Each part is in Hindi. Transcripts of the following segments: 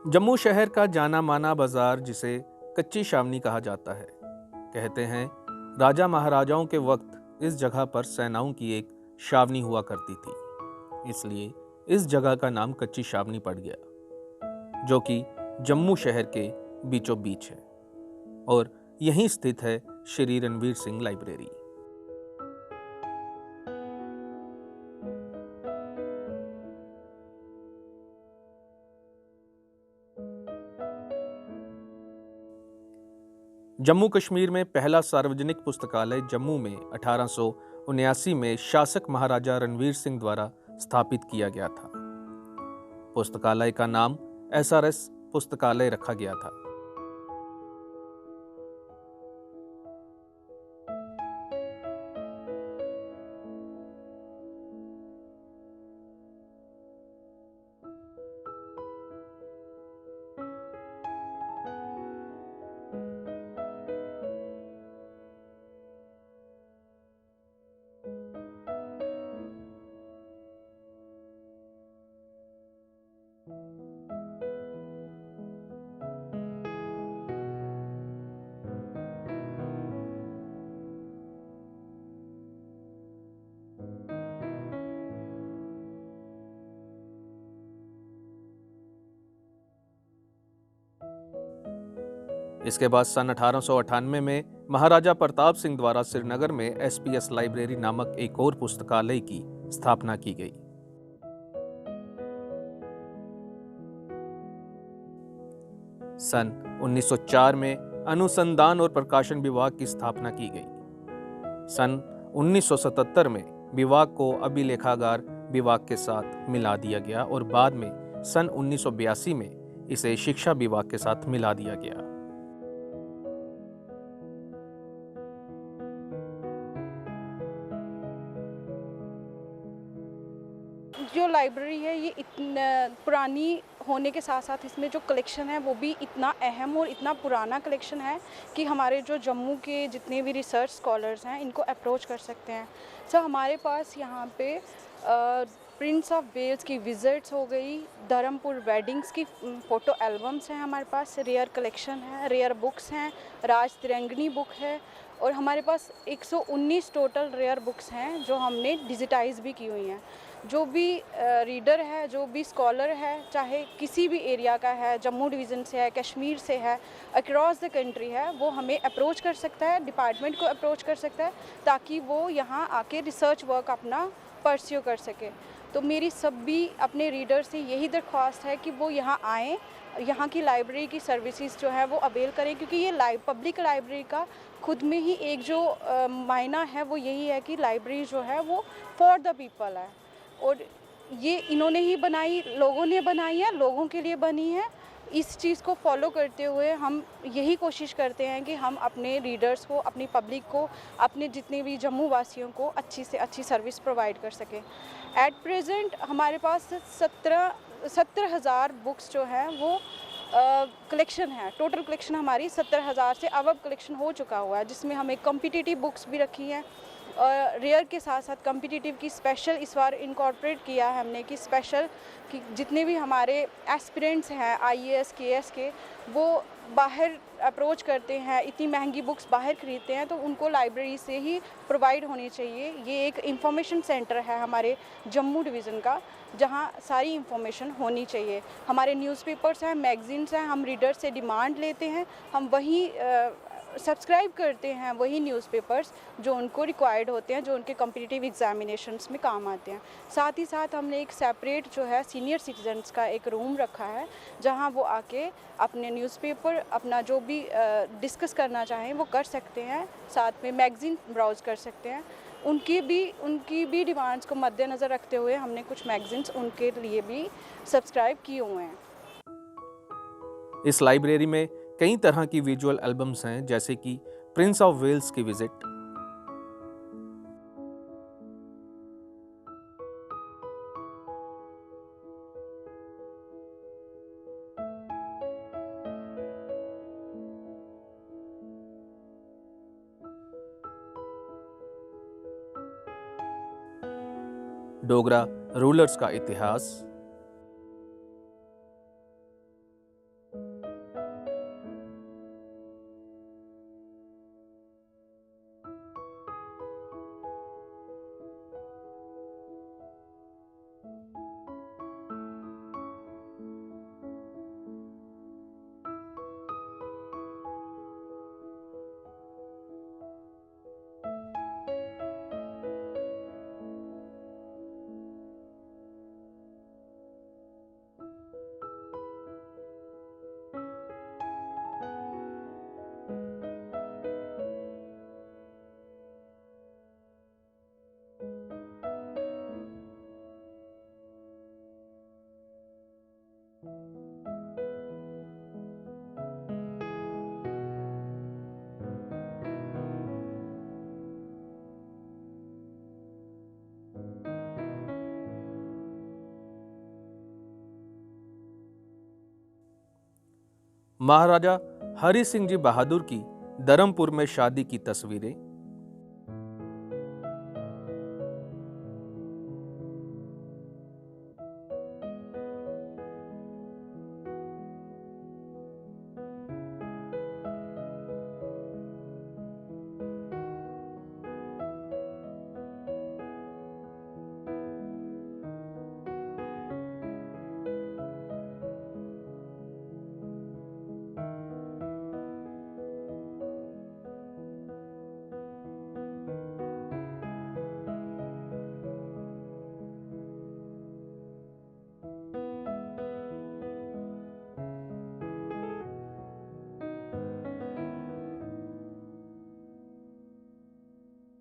जम्मू शहर का जाना माना बाजार जिसे कच्ची छावनी कहा जाता है। कहते हैं राजा महाराजाओं के वक्त इस जगह पर सेनाओं की एक छावनी हुआ करती थी, इसलिए इस जगह का नाम कच्ची छावनी पड़ गया, जो कि जम्मू शहर के बीचों बीच है और यहीं स्थित है श्री रणवीर सिंह लाइब्रेरी। जम्मू कश्मीर में पहला सार्वजनिक पुस्तकालय जम्मू में 1879 में शासक महाराजा रणवीर सिंह द्वारा स्थापित किया गया था। पुस्तकालय का नाम एसआरएस पुस्तकालय रखा गया था। इसके बाद सन 1898 में महाराजा प्रताप सिंह द्वारा श्रीनगर में एसपीएस लाइब्रेरी नामक एक और पुस्तकालय की स्थापना की गई। सन 1904 में अनुसंधान और प्रकाशन विभाग की स्थापना की गई। सन 1977 में विभाग को अभिलेखागार विभाग के साथ मिला दिया गया और बाद में सन 1982 में इसे शिक्षा विभाग के साथ मिला दिया गया। जो लाइब्रेरी है ये इतना पुरानी होने के साथ साथ इसमें जो कलेक्शन है वो भी इतना अहम और इतना पुराना कलेक्शन है कि हमारे जो जम्मू के जितने भी रिसर्च स्कॉलर्स हैं इनको अप्रोच कर सकते हैं। हमारे पास यहाँ पे प्रिंस ऑफ वेल्स की विजिट्स हो गई, धर्मपुर वेडिंग्स की फ़ोटो एल्बम्स हैं, हमारे पास रेयर कलेक्शन है, रेयर बुक्स हैं, राज तिरंगनी बुक है और हमारे पास 119 टोटल रेयर बुक्स हैं जो हमने डिजिटाइज भी की हुई हैं। जो भी रीडर है, जो भी स्कॉलर है, चाहे किसी भी एरिया का है, जम्मू डिवीज़न से है, कश्मीर से है, अक्रॉस द कंट्री है, वो हमें अप्रोच कर सकता है, डिपार्टमेंट को अप्रोच कर सकता है ताकि वो यहाँ आके रिसर्च वर्क अपना परस्यू कर सके। तो मेरी सभी अपने रीडर से यही दरख्वास्त है कि वो यहाँ आएँ, यहाँ की लाइब्रेरी की सर्विसेज जो है वो अवेल करें, क्योंकि ये पब्लिक लाइब्रेरी का खुद में ही एक जो मायना है वो यही है कि लाइब्रेरी जो है वो फॉर द पीपल है और ये इन्होंने ही बनाई, लोगों ने बनाई है, लोगों के लिए बनी है। इस चीज़ को फॉलो करते हुए हम यही कोशिश करते हैं कि हम अपने रीडर्स को, अपनी पब्लिक को, अपने जितने भी जम्मू वासियों को अच्छी से अच्छी सर्विस प्रोवाइड कर सकें। एट प्रेजेंट हमारे पास 70,000 बुक्स जो हैं वो कलेक्शन है। टोटल कलेक्शन हमारी 70,000 से अब कलेक्शन हो चुका हुआ है, जिसमें हमें कॉम्पिटिटिव बुक्स भी रखी हैं और रेयर के साथ साथ कॉम्पिटिटिव की स्पेशल इस बार इनकॉर्पोरेट किया है हमने कि स्पेशल कि जितने भी हमारे एस्पिरेंट्स हैं आईएएस केएस के, वो बाहर अप्रोच करते हैं, इतनी महंगी बुक्स बाहर खरीदते हैं, तो उनको लाइब्रेरी से ही प्रोवाइड होनी चाहिए। ये एक इंफॉर्मेशन सेंटर है हमारे जम्मू डिवीज़न का, जहाँ सारी इंफॉर्मेशन होनी चाहिए। हमारे न्यूज़पेपर्स हैं, मैगजीन्स हैं, हम रीडर से डिमांड लेते हैं, हम वही सब्सक्राइब करते हैं वही न्यूज़पेपर्स जो उनको रिक्वायर्ड होते हैं, जो उनके कॉम्पिटिटिव एग्जामिनेशंस में काम आते हैं। साथ ही साथ हमने एक सेपरेट जो है सीनियर सिटीजन्स का एक रूम रखा है, जहां वो आके अपने न्यूज़पेपर अपना जो भी डिस्कस करना चाहें वो कर सकते हैं, साथ में मैगज़ीन ब्राउज़ कर सकते हैं। उनकी भी डिमांड्स को मद्देनज़र रखते हुए हमने कुछ मैगज़ीन्स उनके लिए भी सब्सक्राइब किए हुए हैं। इस लाइब्रेरी में कई तरह की विजुअल एल्बम्स हैं, जैसे कि प्रिंस ऑफ वेल्स की विजिट, डोगरा रूलर्स का इतिहास, महाराजा हरि सिंह जी बहादुर की धर्मपुर में शादी की तस्वीरें,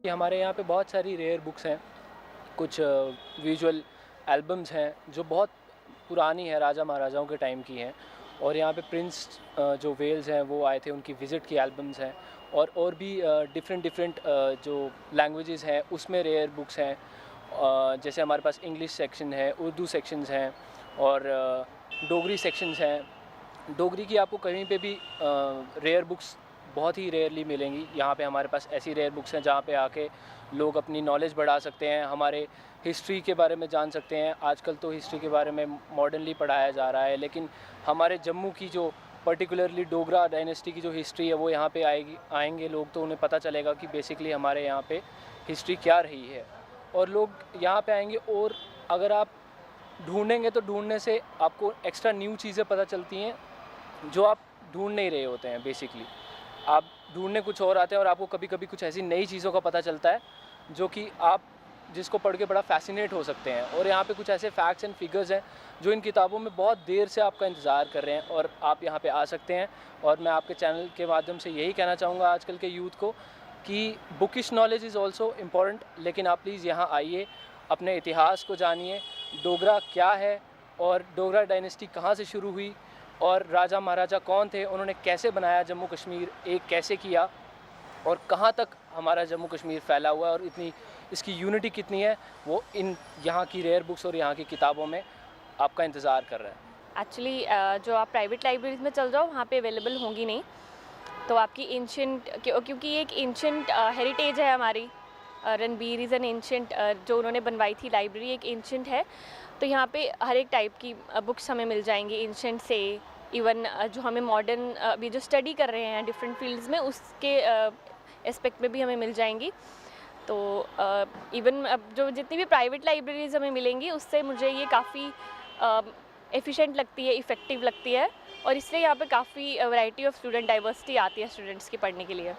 कि हमारे यहाँ पे बहुत सारी रेयर बुक्स हैं, कुछ विजुअल एल्बम्स हैं जो बहुत पुरानी है, राजा महाराजाओं के टाइम की हैं। और यहाँ पे प्रिंस जो वेल्स हैं वो आए थे, उनकी विज़िट की एल्बम्स हैं। और भी डिफरेंट जो लैंग्वेजेस हैं उसमें रेयर बुक्स हैं। जैसे हमारे पास इंग्लिश सेक्शन है, उर्दू सेक्शंस हैं और डोगरी सेक्शंस हैं। डोगरी की आपको कहीं पे भी रेयर बुक्स बहुत ही रेयरली मिलेंगी। यहाँ पे हमारे पास ऐसी रेयर बुक्स हैं जहाँ पे आके लोग अपनी नॉलेज बढ़ा सकते हैं, हमारे हिस्ट्री के बारे में जान सकते हैं। आजकल तो हिस्ट्री के बारे में मॉडर्नली पढ़ाया जा रहा है, लेकिन हमारे जम्मू की जो पर्टिकुलरली डोगरा डायनेस्टी की जो हिस्ट्री है वो यहाँ पे आएंगे लोग, तो उन्हें पता चलेगा कि बेसिकली हमारे यहाँ पे हिस्ट्री क्या रही है। और लोग यहाँ पे आएंगे और अगर आप ढूंढेंगे तो ढूंढने से आपको एक्स्ट्रा न्यू चीज़ें पता चलती हैं जो आप ढूंढ नहीं रहे होते हैं। बेसिकली आप ढूंढने कुछ और आते हैं और आपको कभी कभी कुछ ऐसी नई चीज़ों का पता चलता है जो कि आप जिसको पढ़ के बड़ा फैसिनेट हो सकते हैं। और यहाँ पे कुछ ऐसे फैक्ट्स एंड फिगर्स हैं जो इन किताबों में बहुत देर से आपका इंतज़ार कर रहे हैं और आप यहाँ पे आ सकते हैं। और मैं आपके चैनल के माध्यम से यही कहना चाहूँगा आजकल के यूथ को कि bookish knowledge is also important, लेकिन आप प्लीज़ यहाँ आइए, अपने इतिहास को जानिए, डोगरा क्या है और डोगरा डायनेस्टी कहाँ से शुरू हुई और राजा महाराजा कौन थे, उन्होंने कैसे बनाया जम्मू कश्मीर, एक कैसे किया और कहाँ तक हमारा जम्मू कश्मीर फैला हुआ है और इतनी इसकी यूनिटी कितनी है, वो इन यहाँ की रेयर बुक्स और यहाँ की किताबों में आपका इंतज़ार कर रहा है। एक्चुअली जो आप प्राइवेट लाइब्रेरीज में चल जाओ वहाँ पे अवेलेबल होंगी नहीं, तो आपकी एंशंट क्योंकि ये एक एंशंट हेरिटेज है हमारी। रणबीर इज़ एन एंशंट, जो उन्होंने बनवाई थी लाइब्रेरी एक एंशंट है, तो यहाँ पे हर एक टाइप की बुक्स हमें मिल जाएंगी एंशंट से इवन जो हमें मॉडर्न अभी जो स्टडी कर रहे हैं डिफरेंट फील्ड्स में उसके एस्पेक्ट में भी हमें मिल जाएंगी। तो इवन जो जितनी भी प्राइवेट लाइब्रेरीज हमें मिलेंगी उससे मुझे ये काफ़ी एफिशिएंट लगती है, इफ़ेक्टिव लगती है और इसलिए यहाँ पे काफ़ी वैरायटी ऑफ स्टूडेंट डाइवर्सिटी आती है स्टूडेंट्स की पढ़ने के लिए।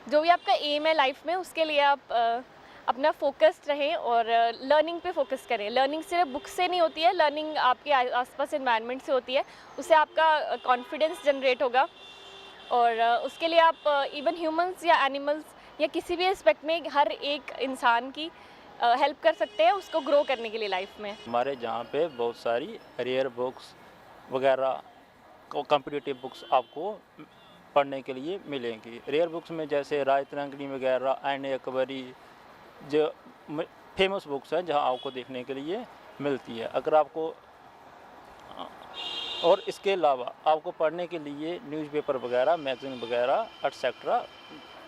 जो भी आपका एम है लाइफ में उसके लिए आप अपना फोकस्ड रहें और लर्निंग पे फोकस करें। लर्निंग सिर्फ बुक से नहीं होती है, लर्निंग आपके आसपास एनवायरनमेंट से होती है, उससे आपका कॉन्फिडेंस जनरेट होगा और उसके लिए आप इवन ह्यूमंस या एनिमल्स या किसी भी एस्पेक्ट में हर एक इंसान की हेल्प कर सकते हैं उसको ग्रो करने के लिए लाइफ में। हमारे जहाँ पे बहुत सारी रेयर बुक्स वगैरह कॉम्पिटिटिव बुक्स आपको पढ़ने के लिए मिलेंगी। रेयर बुक्स में जैसे राय तिरंगनी वगैरह, आईने अकबरी, जो फेमस बुक्स हैं जहाँ आपको देखने के लिए मिलती है। अगर आपको और इसके अलावा आपको पढ़ने के लिए न्यूज़पेपर वगैरह, मैगज़ीन वगैरह एटसेट्रा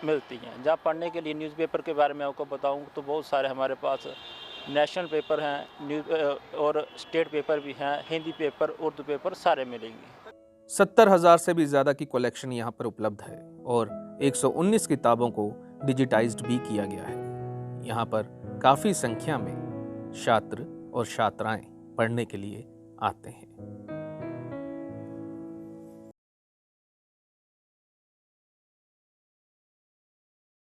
मिलती हैं। जहाँ पढ़ने के लिए न्यूज़पेपर के बारे में आपको बताऊँ तो बहुत सारे हमारे पास नेशनल पेपर हैं, न्यूज़ और स्टेट पेपर भी हैं, हिंदी पेपर, उर्दू पेपर सारे मिलेंगे। 70,000 से भी ज़्यादा की कलेक्शन यहाँ पर उपलब्ध है और 119 किताबों को डिजिटाइज्ड भी किया गया है। यहाँ पर काफ़ी संख्या में छात्र और छात्राएं पढ़ने के लिए आते हैं।